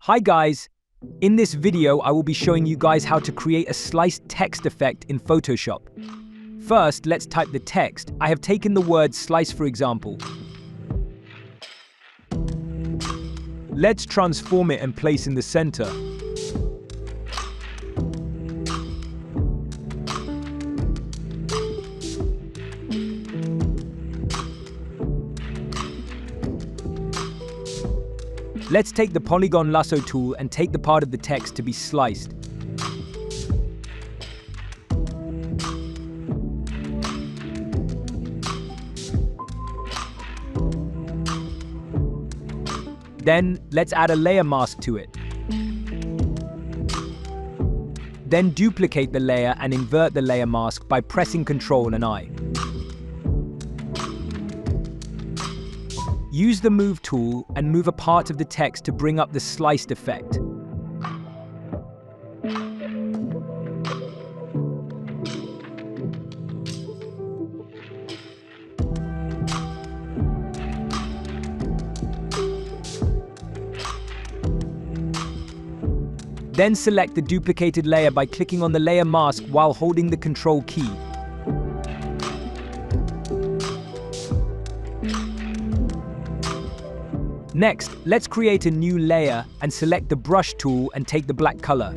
Hi guys! In this video, I will be showing you guys how to create a sliced text effect in Photoshop. First, let's type the text. I have taken the word slice for example. Let's transform it and place in the center. Let's take the polygon lasso tool and take the part of the text to be sliced. Then, let's add a layer mask to it. Then duplicate the layer and invert the layer mask by pressing Ctrl and I. Use the Move tool and move a part of the text to bring up the sliced effect. Then select the duplicated layer by clicking on the layer mask while holding the Ctrl key. Next, let's create a new layer and select the brush tool and take the black color.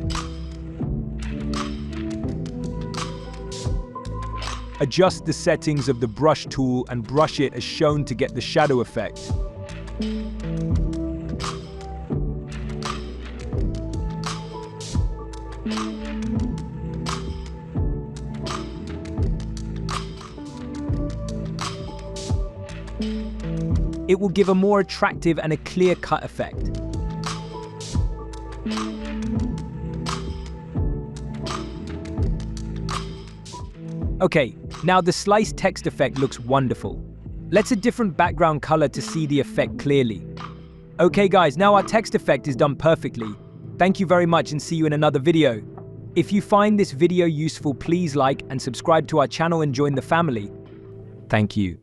Adjust the settings of the brush tool and brush it as shown to get the shadow effect. It will give a more attractive and a clear-cut effect. Okay, now the sliced text effect looks wonderful. Let's add a different background color to see the effect clearly. Okay guys, now our text effect is done perfectly. Thank you very much and see you in another video. If you find this video useful, please like and subscribe to our channel and join the family. Thank you.